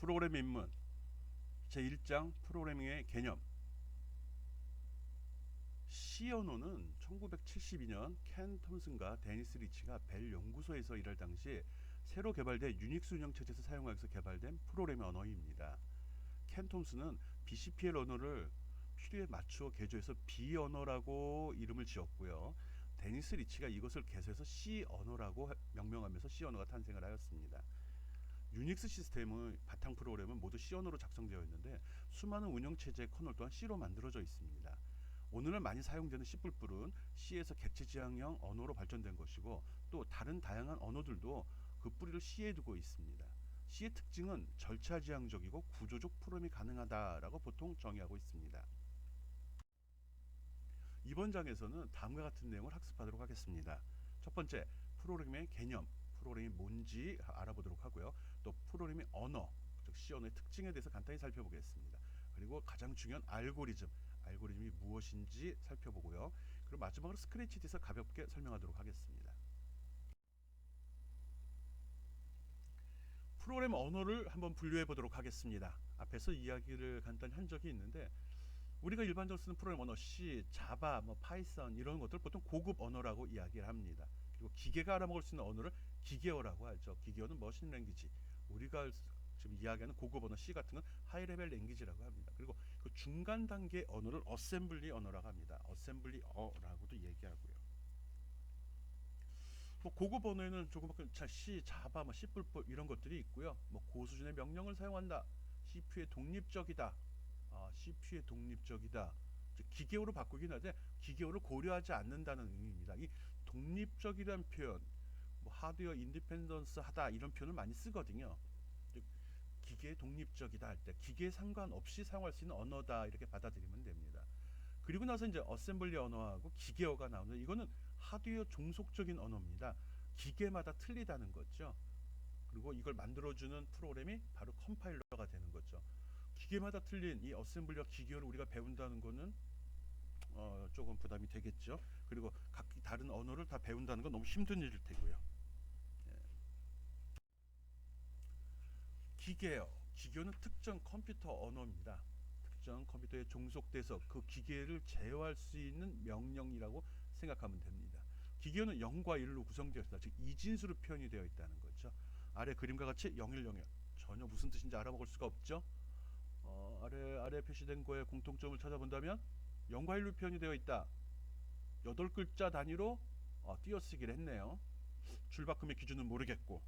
프로그램 입문 제1장 프로그래밍의 개념. C 언어는 1972년 켄 톰슨과 데니스 리치가 벨 연구소에서 일할 당시 새로 개발된 유닉스 운영체제에서 사용하기 위해서 개발된 프로그래밍 언어입니다. 켄 톰슨은 BCPL 언어를 필요에 맞추어 개조해서 B 언어라고 이름을 지었고요. 데니스 리치가 이것을 개조해서 C 언어라고 명명하면서 C 언어가 탄생을 하였습니다. 유닉스 시스템의 바탕 프로그램은 모두 C 언어로 작성되어 있는데 수많은 운영체제의 커널 또한 C로 만들어져 있습니다. 오늘날 많이 사용되는 C++은 C에서 객체 지향형 언어로 발전된 것이고 또 다른 다양한 언어들도 그 뿌리를 C에 두고 있습니다. C의 특징은 절차 지향적이고 구조적 프로그램이 가능하다라고 보통 정의하고 있습니다. 이번 장에서는 다음과 같은 내용을 학습하도록 하겠습니다. 첫 번째, 프로그래밍의 개념, 프로그램이 뭔지 알아보도록 하고요. 또 프로그래밍 언어, 즉 C 언어의 특징에 대해서 간단히 살펴보겠습니다. 그리고 가장 중요한 알고리즘이 무엇인지 살펴보고요. 그리고 마지막으로 스크래치에 대해서 가볍게 설명하도록 하겠습니다. 프로그램 언어를 한번 분류해 보도록 하겠습니다. 앞에서 이야기를 간단히 한 적이 있는데 우리가 일반적으로 쓰는 프로그램 언어 C, 자바, 파이썬 이런 것들 보통 고급 언어라고 이야기를 합니다. 그리고 기계가 알아먹을 수 있는 언어를 기계어라고 하죠. 기계어는 머신 랭귀지. 우리가 지금 이야기하는 고급 언어 C 같은 건 하이 레벨 랭귀지라고 합니다. 그리고 그 중간 단계 언어를 어셈블리 언어라고 합니다. 어셈블리어라고도 얘기하고요. 고급 언어에는 조금 C, 자바, C++ 이런 것들이 있고요. 고수준의 명령을 사용한다. CPU의 독립적이다. CPU의 독립적이다. 기계어로 바꾸긴 하되 기계어를 고려하지 않는다는 의미입니다. 이 독립적이라는 표현, 하드웨어 인디펜던스 하다 이런 표현을 많이 쓰거든요. 기계 독립적이다 할 때 기계에 상관없이 사용할 수 있는 언어다 이렇게 받아들이면 됩니다. 그리고 나서 이제 어셈블리 언어하고 기계어가 나오는데 이거는 하드웨어 종속적인 언어입니다. 기계마다 틀리다는 거죠. 그리고 이걸 만들어주는 프로그램이 바로 컴파일러가 되는 거죠. 기계마다 틀린 이 어셈블리와 기계어를 우리가 배운다는 거는 조금 부담이 되겠죠. 그리고 각 다른 언어를 다 배운다는 건 너무 힘든 일일 테고요. 기계어는 특정 컴퓨터 언어입니다. 특정 컴퓨터에 종속돼서 그 기계를 제어할 수 있는 명령이라고 생각하면 됩니다. 기계어는 0과 1로 구성되어 있다. 즉 이진수로 표현이 되어 있다는 거죠. 아래 그림과 같이 0101 전혀 무슨 뜻인지 알아먹을 수가 없죠. 아래 표시된 거에 공통점을 찾아본다면 0과 1로 표현이 되어 있다. 8글자 단위로 띄어쓰기를 했네요. 줄바꿈의 기준은 모르겠고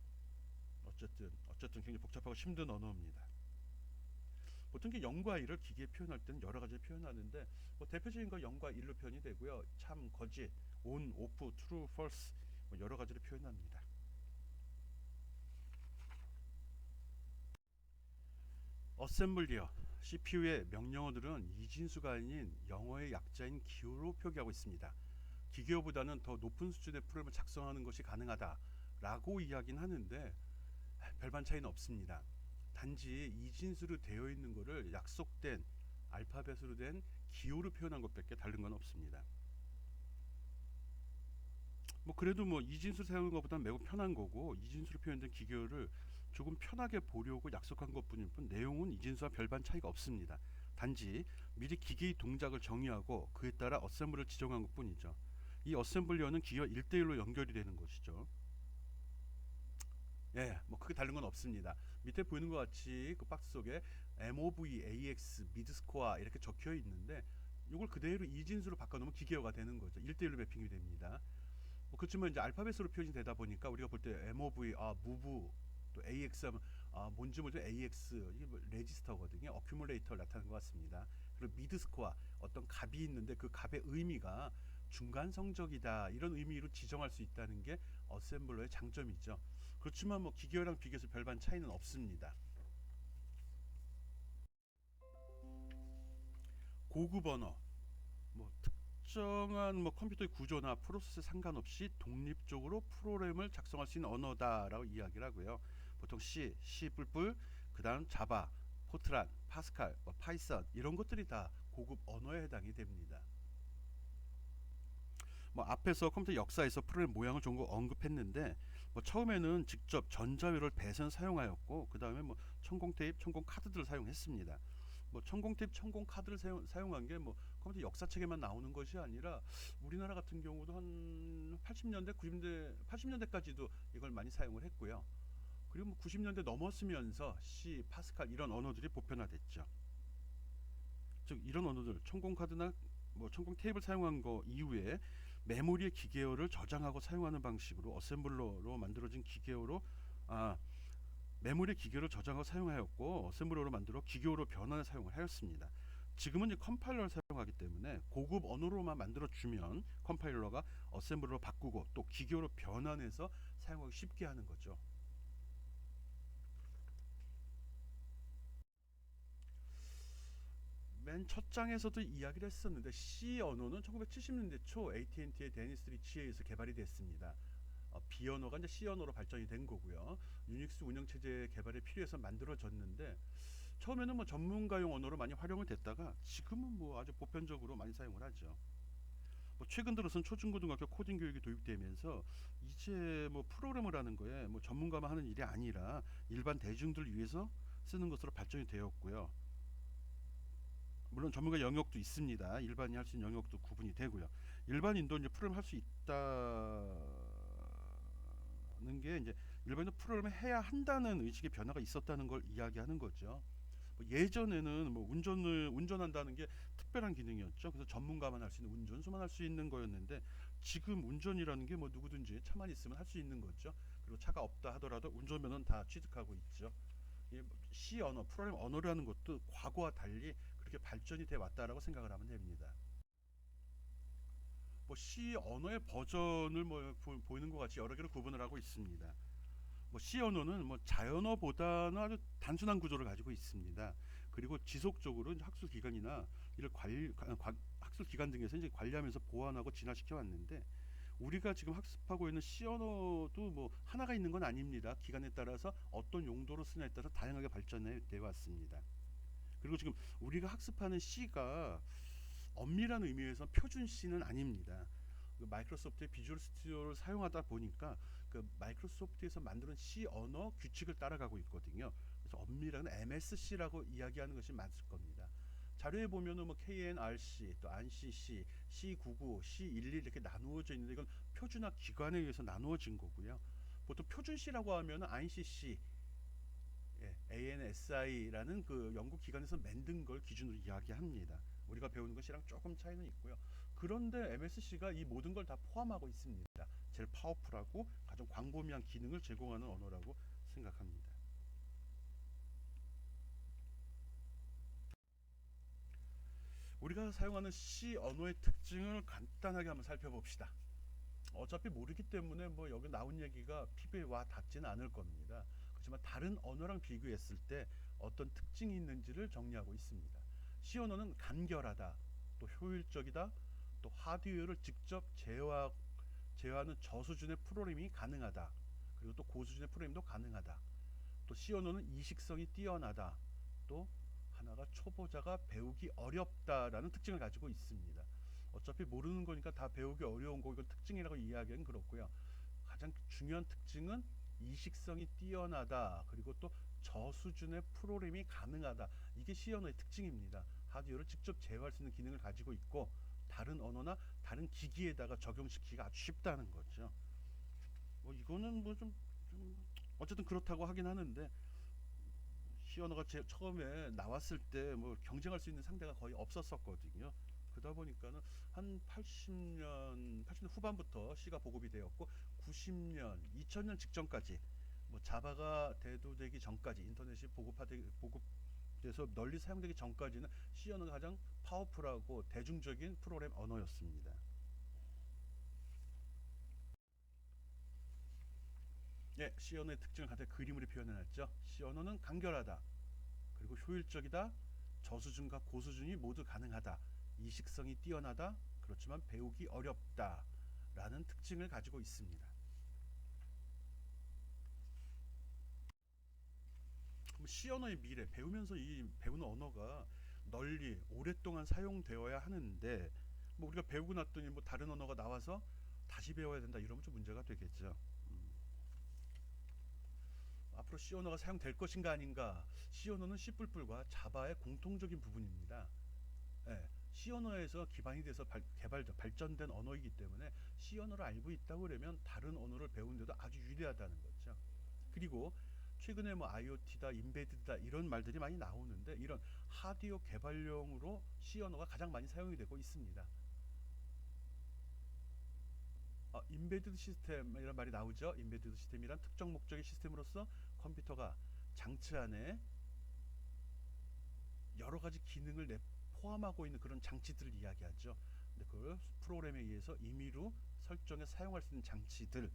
어쨌든 굉장히 복잡하고 힘든 언어입니다. 보통 0과 1을 기계에 표현할 때는 여러 가지 표현하는데 대표적인 거 0과 1로 표현이 되고요. 참, 거짓, on, off, true, false 여러 가지로 표현합니다. 어셈블리어 CPU의 명령어들은 이진수가 아닌 영어의 약자인 기호로 표기하고 있습니다. 기계어보다는 더 높은 수준의 프로그램을 작성하는 것이 가능하다라고 이야기는 하는데 별반 차이는 없습니다. 단지 이진수로 되어 있는 것을 약속된 알파벳으로 된 기호로 표현한 것밖에 다른 건 없습니다. 그래도 이진수를 사용하는 것보다는 매우 편한 거고 이진수로 표현된 기계어를 조금 편하게 보려고 약속한 것뿐일 뿐 내용은 이진수와 별반 차이가 없습니다. 단지 미리 기계의 동작을 정의하고 그에 따라 어셈블을 지정한 것뿐이죠. 이 어셈블리어는 기계와 1대1로 연결이 되는 것이죠. 크게 다른 건 없습니다. 밑에 보이는 것 같이 그 박스 속에 MOV, AX, 미드스코어 이렇게 적혀 있는데 이걸 그대로 이진수로 바꿔놓으면 기계어가 되는 거죠. 1대1로 매핑이 됩니다. 그렇지만 이제 알파벳으로 표현이 되다 보니까 우리가 볼 때 MOV, move, 또 AX 하면 뭔지 모르죠. AX 이게 레지스터거든요. 어큐뮬레이터를 나타내는 것 같습니다. 그리고 미드스코어 어떤 값이 있는데 그 값의 의미가 중간 성적이다 이런 의미로 지정할 수 있다는 게 어셈블러의 장점이죠. 그렇지만 기계어랑 비교해서 별반 차이는 없습니다. 고급 언어, 특정한 컴퓨터의 구조나 프로세스에 상관없이 독립적으로 프로그램을 작성할 수 있는 언어다라고 이야기를 하고요. 보통 C, C++, 그다음 자바, 포트란, 파스칼, 파이썬 이런 것들이 다 고급 언어에 해당이 됩니다. 앞에서 컴퓨터 역사에서 프로그램 모양을 좀 언급했는데 뭐 처음에는 직접 전자회로를 배선 사용하였고 그 다음에 뭐 천공 테이프, 천공 카드들을 사용했습니다. 뭐 천공 테이프, 천공 카드를 사용한 게 뭐 컴퓨터 역사책에만 나오는 것이 아니라 우리나라 같은 경우도 한 80년대, 90년대, 80년대까지도 이걸 많이 사용을 했고요. 그리고 뭐 90년대 넘었으면서 C, 파스칼 이런 언어들이 보편화됐죠. 즉 이런 언어들 천공 카드나 뭐 천공 테이프를 사용한 거 이후에 메모리의 기계어를 저장하고 사용하는 방식으로 어셈블러로 만들어진 기계어로 아 메모리 기계를 저장하고 사용하였고 어셈블러로 만들어 기계어로 변환해 사용을 하였습니다. 지금은 이제 컴파일러를 사용하기 때문에 고급 언어로만 만들어 주면 컴파일러가 어셈블러로 바꾸고 또 기계어로 변환해서 사용하기 쉽게 하는 거죠. 맨 첫 장에서도 이야기를 했었는데 C 언어는 1970년대 초 AT&T의 데니스 리치에 의해서 개발이 됐습니다. B 언어가 이제 C 언어로 발전이 된 거고요. 유닉스 운영 체제 개발에 필요해서 만들어졌는데 처음에는 뭐 전문가용 언어로 많이 활용을 됐다가 지금은 뭐 아주 보편적으로 많이 사용을 하죠. 뭐 최근 들어선 초중고등학교 코딩 교육이 도입되면서 이제 뭐 프로그램을 하는 거에 뭐 전문가만 하는 일이 아니라 일반 대중들 위해서 쓰는 것으로 발전이 되었고요. 물론 전문가 영역도 있습니다. 일반인이 할 수 있는 영역도 구분이 되고요. 일반인도 이제 프로그램 할 수 있다는 게 이제 일반인도 프로그램을 해야 한다는 의식의 변화가 있었다는 걸 이야기하는 거죠. 뭐 예전에는 뭐 운전을 운전한다는 게 특별한 기능이었죠. 그래서 전문가만 할 수 있는 운전수만 할 수 있는 거였는데 지금 운전이라는 게 뭐 누구든지 차만 있으면 할 수 있는 거죠. 그리고 차가 없다 하더라도 운전면허는 다 취득하고 있죠. C 언어, 프로그램 언어라는 것도 과거와 달리 그렇게 발전이 돼 왔다라고 생각을 하면 됩니다. 뭐 C 언어의 버전을 뭐 보이는 것 같이 여러 개로 구분을 하고 있습니다. 뭐 C 언어는 뭐 자연어보다는 아주 단순한 구조를 가지고 있습니다. 그리고 지속적으로 학술 기관이나 이를 학술 기관 등에서 이제 관리하면서 보완하고 진화시켜 왔는데 우리가 지금 학습하고 있는 C 언어도 뭐 하나가 있는 건 아닙니다. 기간에 따라서 어떤 용도로 쓰냐에 따라서 다양하게 발전해 왔습니다. 그리고 지금 우리가 학습하는 C가 엄밀한 의미에서 표준 C는 아닙니다. 그 마이크로소프트의 비주얼 스튜디오를 사용하다 보니까 그 마이크로소프트에서 만드는 C 언어 규칙을 따라가고 있거든요. 그래서 엄밀한 MSC라고 이야기하는 것이 맞을 겁니다. 자료에 보면은 뭐 KNRC, 또 ANSI, C99, C11 이렇게 나누어져 있는데 이건 표준화 기관에 의해서 나누어진 거고요. 보통 표준 C라고 하면은 ANSI, ANSI라는 그 연구 기관에서 만든 걸 기준으로 이야기합니다. 우리가 배우는 것이랑 조금 차이는 있고요. 그런데 MSC가 이 모든 걸 다 포함하고 있습니다. 제일 파워풀하고 가장 광범위한 기능을 제공하는 언어라고 생각합니다. 우리가 사용하는 C 언어의 특징을 간단하게 한번 살펴봅시다. 어차피 모르기 때문에 뭐 여기 나온 얘기가 피부에 와 닿지는 않을 겁니다. 그렇지만 다른 언어랑 비교했을 때 어떤 특징이 있는지를 정리하고 있습니다. C 언어는 간결하다, 또 효율적이다, 또 하드웨어를 직접 제어하는 저수준의 프로그래밍이 가능하다. 그리고 또 고수준의 프로그램도 가능하다. 또 C 언어는 이식성이 뛰어나다. 또 하나가 초보자가 배우기 어렵다라는 특징을 가지고 있습니다. 어차피 모르는 거니까 다 배우기 어려운 거 이걸 특징이라고 이야기하기는 그렇고요. 가장 중요한 특징은 이식성이 뛰어나다. 그리고 또 저수준의 프로그램이 가능하다. 이게 C 언어의 특징입니다. 하드웨어를 직접 제어할 수 있는 기능을 가지고 있고 다른 언어나 다른 기기에다가 적용시키기가 아주 쉽다는 거죠. 뭐 이거는 뭐 좀 어쨌든 그렇다고 하긴 하는데 C 언어가 처음에 나왔을 때 뭐 경쟁할 수 있는 상대가 거의 없었었거든요. 그러다 보니까는 한 80년 후반부터 C가 보급이 되었고 90년, 2000년 직전까지 뭐 자바가 대두되기 전까지 인터넷이 보급돼서 널리 사용되기 전까지는 C 언어가 가장 파워풀하고 대중적인 프로그램 언어였습니다. 예, C 언어의 특징을 간단히 그림으로 표현해놨죠. C 언어는 간결하다. 그리고 효율적이다. 저수준과 고수준이 모두 가능하다. 이식성이 뛰어나다. 그렇지만 배우기 어렵다. 라는 특징을 가지고 있습니다. 그럼 C 언어의 미래, 배우면서 이 배우는 언어가 널리 오랫동안 사용되어야 하는데 뭐 우리가 배우고 났더니 뭐 다른 언어가 나와서 다시 배워야 된다 이러면 좀 문제가 되겠죠. 음. 앞으로 C 언어가 사용될 것인가 아닌가. C 언어는 C++과 자바의 공통적인 부분입니다. 예, C 언어에서 기반이 돼서 발전된 언어이기 때문에 C 언어를 알고 있다고 그러면 다른 언어를 배우는데도 아주 유리하다는 거죠. 그리고 최근에 뭐 IoT다, 인베디드다 이런 말들이 많이 나오는데 이런 하드웨어 개발용으로 C 언어가 가장 많이 사용이 되고 있습니다. 인베디드 시스템이라는 말이 나오죠. 인베디드 시스템이란 특정 목적의 시스템으로서 컴퓨터가 장치 안에 여러 가지 기능을 포함하고 있는 그런 장치들을 이야기하죠. 근데 그 프로그램에 의해서 임의로 설정해 사용할 수 있는 장치들,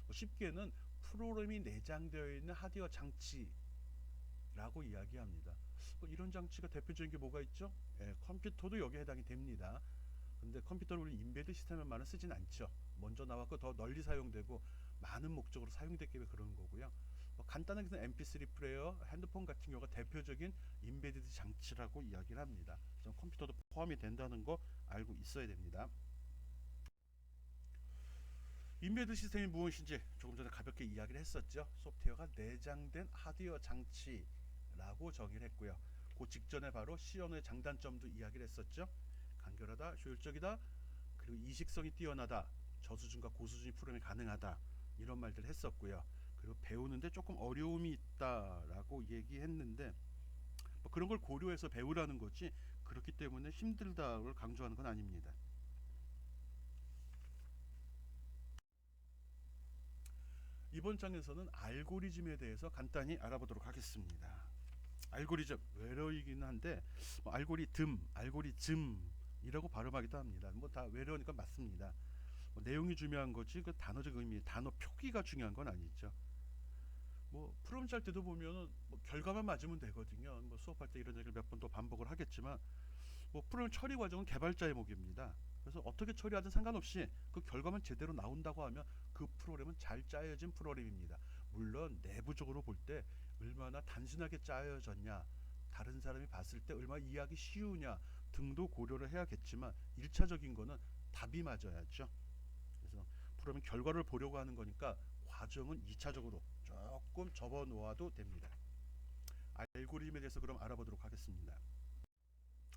쉽게는 프로그램이 내장되어 있는 하드웨어 장치라고 이야기합니다. 이런 장치가 대표적인 게 뭐가 있죠? 컴퓨터도 여기에 해당이 됩니다. 근데 컴퓨터를 우리 인베드 시스템에만은 쓰진 않죠. 먼저 나왔고 더 널리 사용되고 많은 목적으로 사용되기 때문에 그런 거고요. 간단하게 MP3 플레이어, 핸드폰 같은 경우가 대표적인 인베디드 장치라고 이야기를 합니다. 컴퓨터도 포함이 된다는 거 알고 있어야 됩니다. 인베드 시스템이 무엇인지 조금 전에 가볍게 이야기를 했었죠. 소프트웨어가 내장된 하드웨어 장치라고 정의를 했고요. 그 직전에 바로 C 언어의 장단점도 이야기를 했었죠. 간결하다, 효율적이다, 그리고 이식성이 뛰어나다, 저수준과 고수준이 프로그램이 가능하다 이런 말들을 했었고요. 그리고 배우는데 조금 어려움이 있다라고 얘기했는데 그런 걸 고려해서 배우라는 거지 그렇기 때문에 힘들다를 강조하는 건 아닙니다. 이번 장에서는 알고리즘에 대해서 간단히 알아보도록 하겠습니다. 알고리즘 외래어이긴 한데 알고리즘이라고 발음하기도 합니다. 다 외래어니까 맞습니다. 내용이 중요한 거지 그 단어적 의미, 단어 표기가 중요한 건 아니죠. 프로그램 짤 때도 보면은 결과만 맞으면 되거든요. 수업할 때 이런 얘기를 몇 번 또 반복을 하겠지만 프로그램 처리 과정은 개발자의 몫입니다. 그래서 어떻게 처리하든 상관없이 그 결과만 제대로 나온다고 하면 그 프로그램은 잘 짜여진 프로그램입니다. 물론 내부적으로 볼 때 얼마나 단순하게 짜여졌냐, 다른 사람이 봤을 때 얼마나 이해하기 쉬우냐 등도 고려를 해야겠지만 1차적인 거는 답이 맞아야죠. 그래서 프로그램 결과를 보려고 하는 거니까 과정은 2차적으로 조금 접어 놓아도 됩니다. 알고리즘에 대해서 그럼 알아보도록 하겠습니다.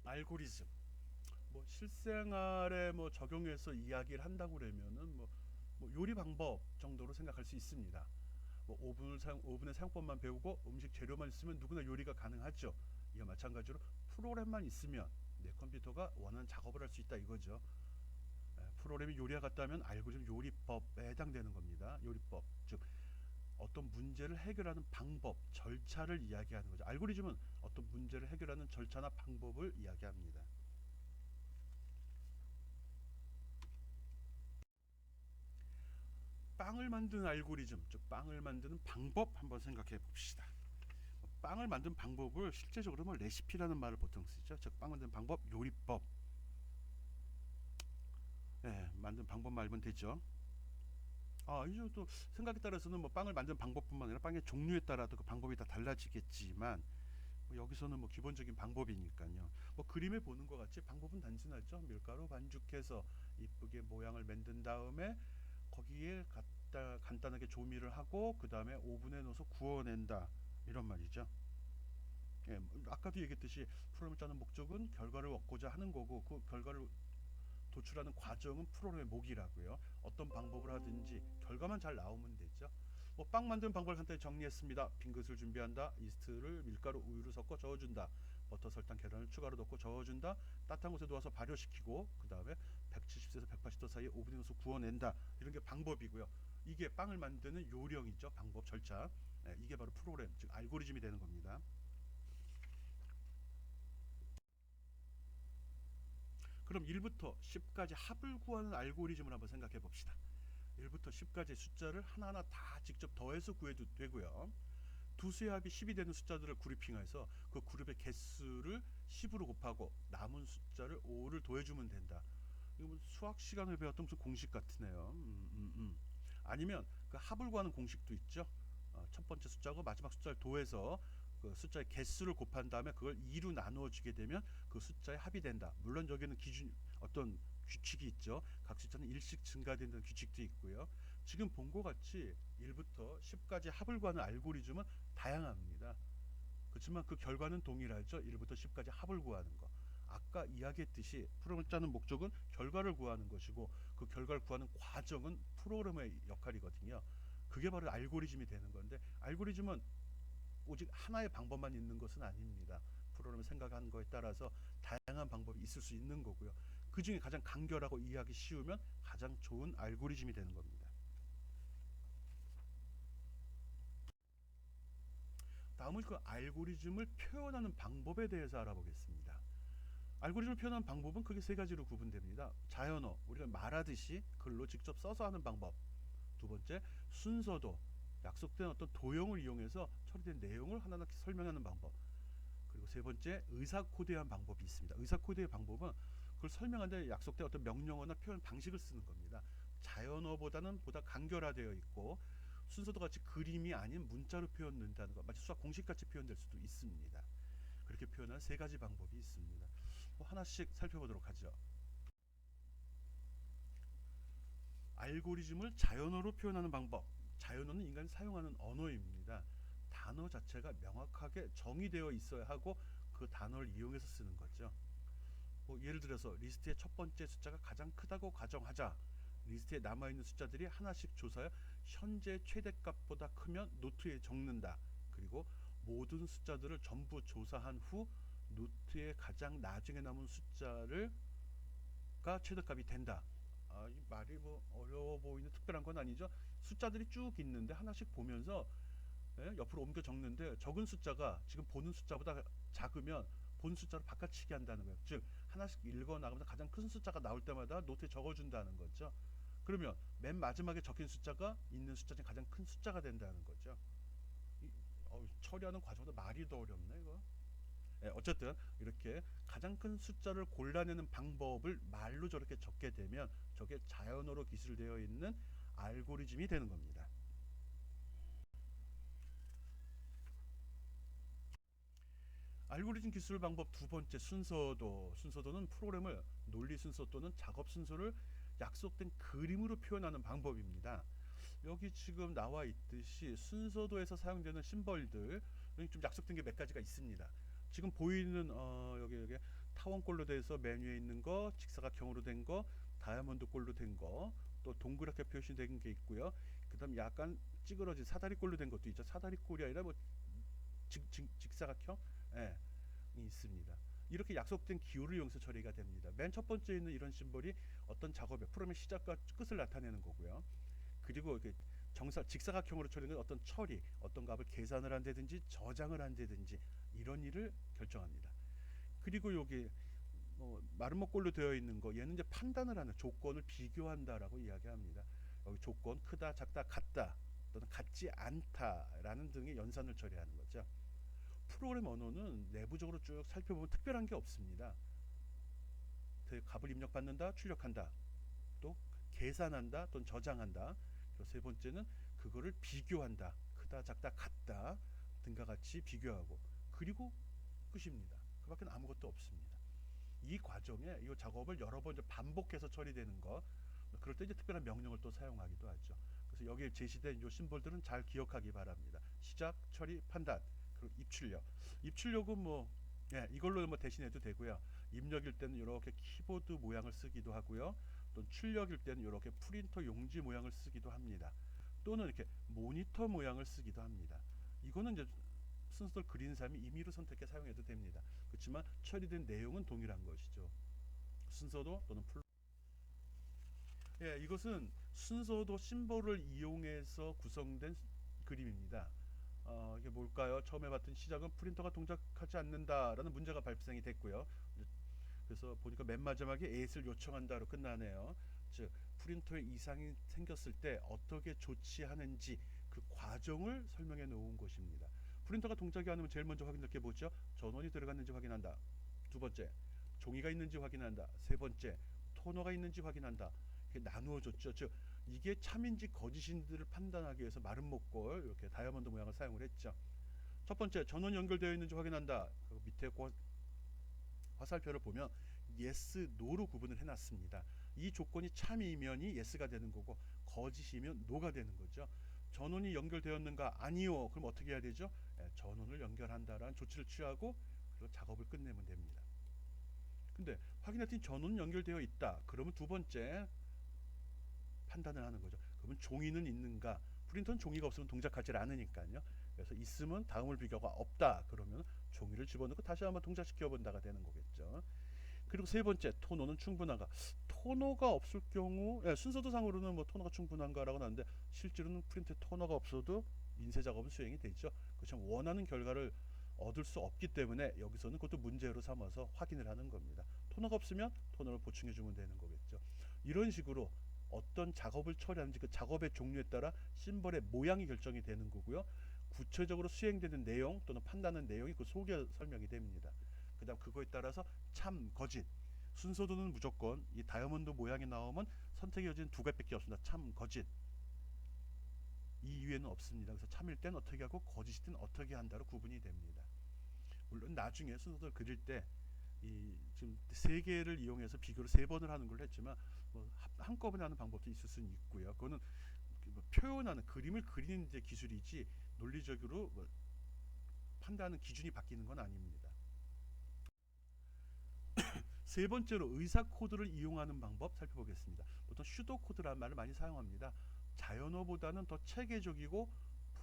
알고리즘 실생활에 적용해서 이야기를 한다고 그러면은 요리 방법 정도로 생각할 수 있습니다. 오븐의 사용법만 배우고 음식 재료만 있으면 누구나 요리가 가능하죠. 이와 마찬가지로 프로그램만 있으면 내 컴퓨터가 원하는 작업을 할 수 있다 이거죠. 프로그램이 요리와 같다면 알고리즘 요리법에 해당되는 겁니다. 요리법 즉 어떤 문제를 해결하는 방법, 절차를 이야기하는 거죠. 알고리즘은 어떤 문제를 해결하는 절차나 방법을 이야기합니다. 빵을 만드는 알고리즘, 즉 빵을 만드는 방법 한번 생각해 봅시다. 빵을 만드는 방법을 실제적으로 레시피라는 말을 보통 쓰죠. 즉 빵 만드는 방법, 요리법. 만드는 방법 말면 되죠. 이제 또 생각에 따라서는 빵을 만드는 방법뿐만 아니라 빵의 종류에 따라도 그 방법이 다 달라지겠지만 여기서는 기본적인 방법이니까요. 그림에 보는 것 같이 방법은 단순하죠. 밀가루 반죽해서 이쁘게 모양을 만든 다음에 거기에 간단하게 조미를 하고 그 다음에 오븐에 넣어서 구워낸다 이런 말이죠. 아까도 얘기했듯이 프로그램을 짜는 목적은 결과를 얻고자 하는 거고 그 결과를 도출하는 과정은 프로그램의 목이라고요. 어떤 방법을 하든지 결과만 잘 나오면 되죠. 빵 만드는 방법을 간단히 정리했습니다. 빈 그릇을 준비한다. 이스트를 밀가루 우유를 섞어 저어준다. 버터 설탕 계란을 추가로 넣고 저어준다. 따뜻한 곳에 놓아서 발효시키고 그 다음에 170도에서 180도 사이에 오븐에 넣어서 구워낸다. 이런 게 방법이고요. 이게 빵을 만드는 요령이죠. 방법 절차. 이게 바로 프로그램 즉 알고리즘이 되는 겁니다. 그럼 1부터 10까지 합을 구하는 알고리즘을 한번 생각해 봅시다. 1부터 10까지 숫자를 하나하나 다 직접 더해서 구해도 되고요. 두수의 합이 10이 되는 숫자들을 그룹핑해서 그 그룹의 개수를 10으로 곱하고 남은 숫자를 5를 더해주면 된다. 이거 수학 시간에 배웠던 무슨 공식 같으네요. 아니면 그 합을 구하는 공식도 있죠. 첫 번째 숫자고 마지막 숫자를 더해서 그 숫자의 개수를 곱한 다음에 그걸 2로 나누어 주게 되면 그 숫자의 합이 된다. 물론 여기는 기준 어떤 규칙이 있죠. 각 숫자는 일씩 증가된다는 규칙도 있고요. 지금 본 것 같이 1부터 10까지 합을 구하는 알고리즘은 다양합니다. 그렇지만 그 결과는 동일하죠. 1부터 10까지 합을 구하는 거. 아까 이야기했듯이 프로그램을 짜는 목적은 결과를 구하는 것이고 그 결과를 구하는 과정은 프로그램의 역할이거든요. 그게 바로 알고리즘이 되는 건데 알고리즘은 오직 하나의 방법만 있는 것은 아닙니다. 프로그램을 생각하는 거에 따라서 다양한 방법이 있을 수 있는 거고요. 그 중에 가장 간결하고 이해하기 쉬우면 가장 좋은 알고리즘이 되는 겁니다. 다음은 그 알고리즘을 표현하는 방법에 대해서 알아보겠습니다. 알고리즘을 표현하는 방법은 크게 세 가지로 구분됩니다. 자연어, 우리가 말하듯이 글로 직접 써서 하는 방법. 두 번째, 순서도, 약속된 어떤 도형을 이용해서 처리된 내용을 하나하나 설명하는 방법. 그리고 세 번째, 의사 코드한 방법이 있습니다. 의사 코드의 방법은 그걸 설명하는데 약속된 어떤 명령어나 표현 방식을 쓰는 겁니다. 자연어보다는 보다 간결화되어 있고 순서도 같이 그림이 아닌 문자로 표현된다는 것, 마치 수학 공식같이 표현될 수도 있습니다. 그렇게 표현한 세 가지 방법이 있습니다. 하나씩 살펴보도록 하죠. 알고리즘을 자연어로 표현하는 방법. 자연어는 인간이 사용하는 언어입니다. 단어 자체가 명확하게 정의되어 있어야 하고 그 단어를 이용해서 쓰는 거죠. 예를 들어서 리스트의 첫 번째 숫자가 가장 크다고 가정하자. 리스트에 남아있는 숫자들이 하나씩 조사하여 현재 최대값보다 크면 노트에 적는다. 그리고 모든 숫자들을 전부 조사한 후 노트에 가장 나중에 남은 숫자가 최대값이 된다. 이 말이 어려워 보이는 특별한 건 아니죠. 숫자들이 쭉 있는데 하나씩 보면서 옆으로 옮겨 적는데 적은 숫자가 지금 보는 숫자보다 작으면 본 숫자로 바꿔치기 한다는 거예요. 즉 하나씩 읽어 나가면서 가장 큰 숫자가 나올 때마다 노트에 적어준다는 거죠. 그러면 맨 마지막에 적힌 숫자가 있는 숫자 중에 가장 큰 숫자가 된다는 거죠. 처리하는 과정보다 말이 더 어렵네 이거. 어쨌든 이렇게 가장 큰 숫자를 골라내는 방법을 말로 저렇게 적게 되면 저게 자연어로 기술되어 있는 알고리즘이 되는 겁니다. 알고리즘 기술 방법 두 번째, 순서도는 프로그램을 논리 순서 또는 작업 순서를 약속된 그림으로 표현하는 방법입니다. 여기 지금 나와 있듯이 순서도에서 사용되는 심벌들 좀 약속된 게 몇 가지가 있습니다. 지금 보이는 여기 타원꼴로 돼서 맨 위에 있는 거, 직사각형으로 된 거, 다이아몬드 꼴로 된 거, 또 동그랗게 표시된 게 있고요. 그다음 약간 찌그러진 사다리꼴로 된 것도 있죠. 사다리꼴이 아니라 직사각형, 예, 있습니다. 이렇게 약속된 기호를 이용해서 처리가 됩니다. 맨 첫 번째 있는 이런 심벌이 어떤 작업의 프로그램의 시작과 끝을 나타내는 거고요. 그리고 이렇게 직사각형으로 처리는 어떤 처리, 어떤 값을 계산을 한다든지 저장을 한다든지 이런 일을 결정합니다. 그리고 여기 마름모꼴로 되어 있는 거 얘는 이제 판단을 하는 조건을 비교한다라고 이야기합니다. 여기 조건 크다, 작다, 같다 또는 같지 않다라는 등의 연산을 처리하는 거죠. 프로그램 언어는 내부적으로 쭉 살펴보면 특별한 게 없습니다. 값을 입력받는다, 출력한다, 또 계산한다 또는 저장한다. 그리고 세 번째는 그거를 비교한다. 크다, 작다, 같다 등과 같이 비교하고 그리고 끝입니다. 그밖에 아무것도 없습니다. 이 과정에 이 작업을 여러 번 반복해서 처리되는 거, 그럴 때 이제 특별한 명령을 또 사용하기도 하죠. 그래서 여기에 제시된 이 심볼들은 잘 기억하기 바랍니다. 시작, 처리, 판단, 그리고 입출력. 입출력은 이걸로 대신해도 되고요. 입력일 때는 이렇게 키보드 모양을 쓰기도 하고요. 또 출력일 때는 이렇게 프린터 용지 모양을 쓰기도 합니다. 또는 이렇게 모니터 모양을 쓰기도 합니다. 이거는 이제 순서를 그린 사람이 임의로 선택해 사용해도 됩니다. 그렇지만 처리된 내용은 동일한 것이죠. 순서도 또는 이것은 순서도 심볼을 이용해서 구성된 그림입니다. 이게 뭘까요? 처음에 봤던 시작은 프린터가 동작하지 않는다라는 문제가 발생이 됐고요. 그래서 보니까 맨 마지막에 에잇을 요청한다로 끝나네요. 즉 프린터에 이상이 생겼을 때 어떻게 조치하는지 그 과정을 설명해 놓은 것입니다. 프린터가 동작이 안 하면 제일 먼저 확인할 게 뭐죠? 전원이 들어갔는지 확인한다. 두 번째, 종이가 있는지 확인한다. 세 번째, 토너가 있는지 확인한다. 이렇게 나누어졌죠. 즉 이게 참인지 거짓인지를 판단하기 위해서 마름모꼴 이렇게 다이아몬드 모양을 사용을 했죠. 첫 번째, 전원이 연결되어 있는지 확인한다. 그 밑에 화살표를 보면 yes, no로 구분을 해놨습니다. 이 조건이 참이면이 yes가 되는 거고 거짓이면 no가 되는 거죠. 전원이 연결되었는가? 아니요. 그럼 어떻게 해야 되죠? 전원을 연결한다라는 조치를 취하고 그리고 작업을 끝내면 됩니다. 근데 확인했더니 전원은 연결되어 있다. 그러면 두 번째 판단을 하는 거죠. 그러면 종이는 있는가? 프린터는 종이가 없으면 동작하지 않으니까요. 그래서 있으면 다음을 비교가 없다. 그러면 종이를 집어넣고 다시 한번 동작시켜 본다가 되는 거겠죠. 그리고 세 번째, 토너는 충분한가? 토너가 없을 경우, 순서도상으로는 뭐 토너가 충분한가라고 하는데 실제로는 프린트에 토너가 없어도 인쇄 작업은 수행이 되죠. 그렇지만 원하는 결과를 얻을 수 없기 때문에 여기서는 그것도 문제로 삼아서 확인을 하는 겁니다. 토너가 없으면 토너를 보충해 주면 되는 거겠죠. 이런 식으로 어떤 작업을 처리하는지 그 작업의 종류에 따라 심벌의 모양이 결정이 되는 거고요. 구체적으로 수행되는 내용 또는 판단하는 내용이 그 속에 설명이 됩니다. 그 다음 그거에 따라서 참, 거짓, 순서도는 무조건 이 다이아몬드 모양이 나오면 선택의 여지는 두 가지밖에 없습니다. 참, 거짓, 이 이외에는 없습니다. 그래서 참일 땐 어떻게 하고 거짓일 땐 어떻게 한다로 구분이 됩니다. 물론 나중에 순서도를 그릴 때 이 지금 세 개를 이용해서 비교를 세 번을 하는 걸 했지만 뭐 한꺼번에 하는 방법도 있을 수는 있고요. 그거는 뭐 표현하는 그림을 그리는 이제 기술이지 논리적으로 뭐 판단하는 기준이 바뀌는 건 아닙니다. 세 번째로 의사 코드를 이용하는 방법 살펴보겠습니다. 보통 슈도 코드라는 말을 많이 사용합니다. 자연어보다는 더 체계적이고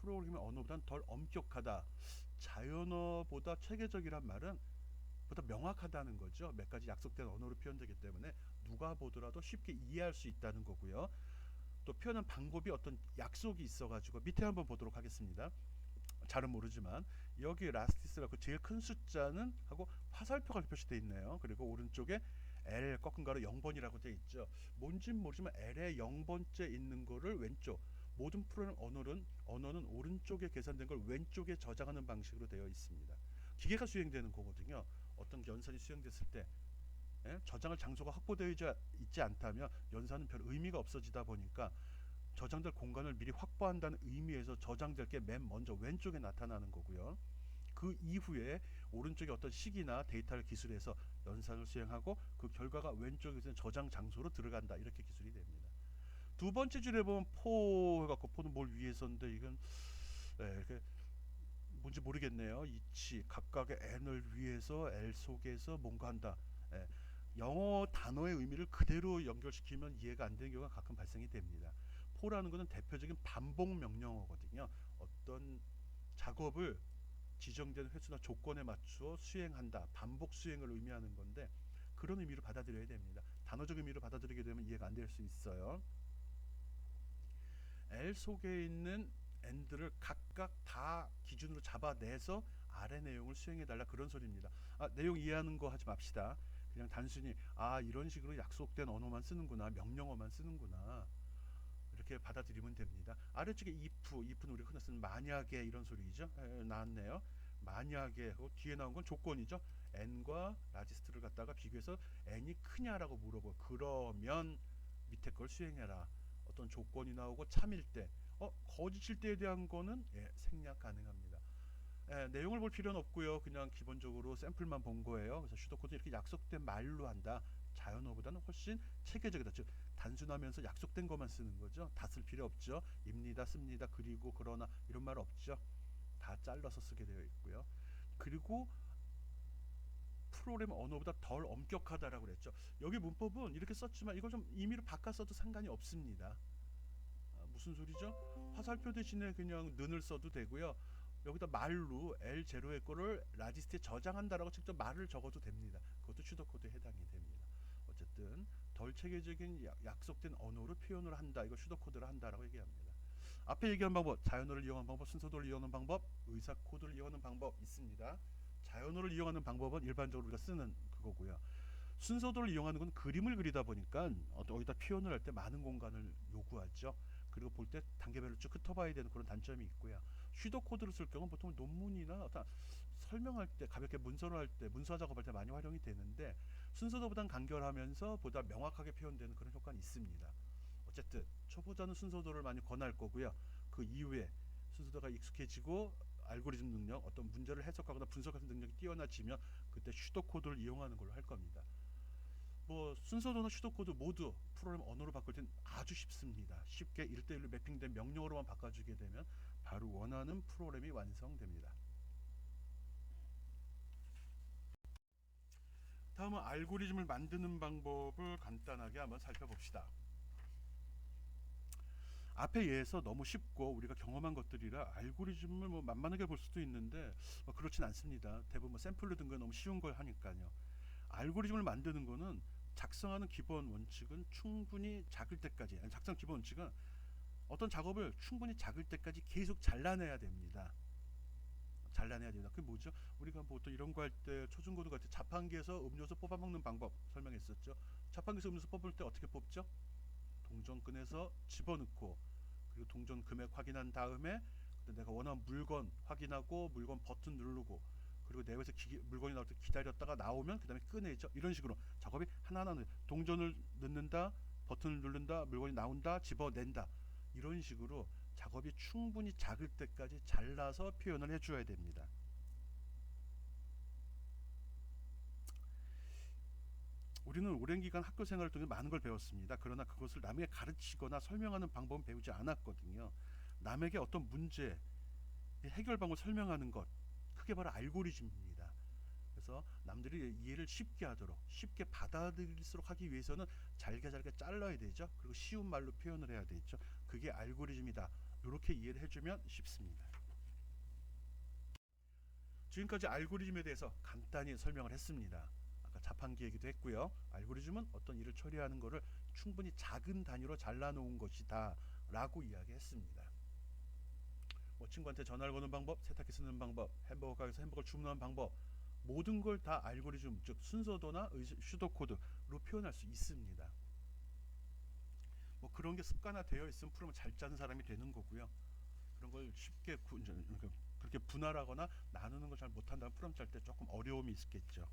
프로그래밍 언어보다는 덜 엄격하다. 자연어보다 체계적이란 말은 보다 명확하다는 거죠. 몇 가지 약속된 언어로 표현되기 때문에 누가 보더라도 쉽게 이해할 수 있다는 거고요. 또 표현한 방법이 어떤 약속이 있어가지고 밑에 한번 보도록 하겠습니다. 잘은 모르지만 여기 라스티스라고 제일 큰 숫자는 하고 화살표가 표시되어 있네요. 그리고 오른쪽에 L 꺾은 가로 0번이라고 되어 있죠. 뭔진 모르지만 L에 0번째 있는 거를 왼쪽, 모든 프로그램 언어는 오른쪽에 계산된 걸 왼쪽에 저장하는 방식으로 되어 있습니다. 기계가 수행되는 거거든요. 어떤 연산이 수행됐을 때 저장할 장소가 확보되어 있지 않다면 연산은 별 의미가 없어지다 보니까 저장될 공간을 미리 확보한다는 의미에서 저장될 게 맨 먼저 왼쪽에 나타나는 거고요. 그 이후에 오른쪽에 어떤 식이나 데이터를 기술해서 연산을 수행하고 그 결과가 왼쪽에 있는 저장 장소로 들어간다. 이렇게 기술이 됩니다. 두 번째 줄에 보면 포 해갖고 포는 뭘 위해서인데 이건 이렇게 뭔지 모르겠네요. 이치 각각의 n을 위해서 L 속에서 뭔가 한다. 예, 영어 단어의 의미를 그대로 연결시키면 이해가 안 되는 경우가 가끔 발생이 됩니다. 포라는 것은 대표적인 반복 명령어거든요. 어떤 작업을 지정된 횟수나 조건에 맞추어 수행한다. 반복 수행을 의미하는 건데 그런 의미로 받아들여야 됩니다. 단어적 의미로 받아들이게 되면 이해가 안 될 수 있어요. L 속에 있는 n들을 각각 다 기준으로 잡아내서 아래 내용을 수행해달라 그런 소리입니다. 내용 이해하는 거 하지 맙시다. 그냥 단순히 이런 식으로 약속된 언어만 쓰는구나, 명령어만 쓰는구나 이렇게 받아들이면 됩니다. 아래쪽에 if는 우리가 흔히 쓰는 만약에 이런 소리죠. 나왔네요. 만약에 하고 뒤에 나온 건 조건이죠. n과 라지스트를 갖다가 비교해서 n이 크냐라고 물어보고 그러면 밑에 걸 수행해라. 어떤 조건이 나오고 참일 때, 거짓일 때에 대한 거는 생략 가능합니다. 내용을 볼 필요는 없고요. 그냥 기본적으로 샘플만 본 거예요. 그래서 슈도코드 이렇게 약속된 말로 한다. 자연어보다는 훨씬 체계적이다. 즉 단순하면서 약속된 것만 쓰는 거죠. 다 쓸 필요 없죠. 입니다, 씁니다, 그리고, 그러나 이런 말 없죠. 다 잘라서 쓰게 되어 있고요. 그리고 프로그램 언어보다 덜 엄격하다라고 그랬죠. 여기 문법은 이렇게 썼지만 이걸 좀 임의로 바꿔 써도 상관이 없습니다. 무슨 소리죠? 화살표 대신에 그냥 는을 써도 되고요. 여기다 말로 L0의 거를 라지스트에 저장한다라고 직접 말을 적어도 됩니다. 그것도 슈도코드에 해당이 됩니다. 어쨌든 덜 체계적인 약속된 언어로 표현을 한다. 이거 슈도코드를 한다라고 얘기합니다. 앞에 얘기한 방법, 자연어를 이용하는 방법, 순서도를 이용하는 방법, 의사 코드를 이용하는 방법 있습니다. 자연어를 이용하는 방법은 일반적으로 우리가 쓰는 그거고요. 순서도를 이용하는 건 그림을 그리다 보니까 어디다 표현을 할 때 많은 공간을 요구하죠. 그리고 볼 때 단계별로 쭉 흩어봐야 되는 그런 단점이 있고요. 슈도 코드를 쓸 경우는 보통 논문이나 어떤 설명할 때 가볍게 문서를 할 때 문서 작업할 때 많이 활용이 되는데 순서도보단 간결하면서 보다 명확하게 표현되는 그런 효과는 있습니다. 어쨌든 초보자는 순서도를 많이 권할 거고요. 그 이후에 순서도가 익숙해지고 알고리즘 능력, 어떤 문제를 해석하거나 분석하는 능력이 뛰어나지면 그때 슈도 코드를 이용하는 걸로 할 겁니다. 뭐 순서도나 슈도코드 모두 프로그램 언어로 바꿀 땐 아주 쉽습니다. 쉽게 1대1로 매핑된 명령어로만 바꿔주게 되면 바로 원하는 프로그램이 완성됩니다. 다음은 알고리즘을 만드는 방법을 간단하게 한번 살펴봅시다. 앞의 예에서 너무 쉽고 우리가 경험한 것들이라 알고리즘을 뭐 만만하게 볼 수도 있는데 그렇진 않습니다. 대부분 샘플로 든 거 너무 쉬운 걸 하니까요. 알고리즘을 만드는 거는 작성하는 기본 원칙은 충분히 작을 때까지, 아니, 작성 기본 원칙은 어떤 작업을 충분히 작을 때까지 계속 잘라내야 됩니다. 잘라내야 됩니다. 그게 뭐죠? 우리가 보통 이런 거 할 때 초중고등 때 자판기에서 음료수 뽑아 먹는 방법 설명했었죠. 자판기에서 음료수 뽑을 때 어떻게 뽑죠? 동전 꺼내서 집어넣고, 그리고 동전 금액 확인한 다음에 내가 원하는 물건 확인하고 물건 버튼 누르고, 그리고 내에서 물건이 나올 때 기다렸다가 나오면 그 다음에 꺼내죠. 이런 식으로 작업이 하나하나, 동전을 넣는다, 버튼을 누른다, 물건이 나온다, 집어낸다, 이런 식으로 작업이 충분히 작을 때까지 잘라서 표현을 해줘야 됩니다. 우리는 오랜 기간 학교 생활을 통해 많은 걸 배웠습니다. 그러나 그것을 남에게 가르치거나 설명하는 방법은 배우지 않았거든요. 남에게 어떤 문제 해결 방법을 설명하는 것, 그게 바로 알고리즘입니다. 그래서 남들이 이해를 쉽게 하도록, 쉽게 받아들일수록 하기 위해서는 잘게 잘라야 되죠. 그리고 쉬운 말로 표현을 해야 되죠. 그게 알고리즘이다. 이렇게 이해를 해주면 쉽습니다. 지금까지 알고리즘에 대해서 간단히 설명을 했습니다. 아까 자판기 얘기도 했고요. 알고리즘은 어떤 일을 처리하는 것을 충분히 작은 단위로 잘라놓은 것이다 라고 이야기했습니다. 뭐 친구한테 전화를 거는 방법, 세탁기 쓰는 방법, 햄버거 가게에서 햄버거 주문하는 방법, 모든 걸 다 알고리즘, 즉 순서도나 슈도코드로 표현할 수 있습니다. 뭐 그런 게 습관화되어 있으면 프로그램을 잘 짜는 사람이 되는 거고요. 그런 걸 쉽게 그렇게 분할하거나 나누는 걸 잘 못한다면 프로그램 짤 때 조금 어려움이 있겠죠.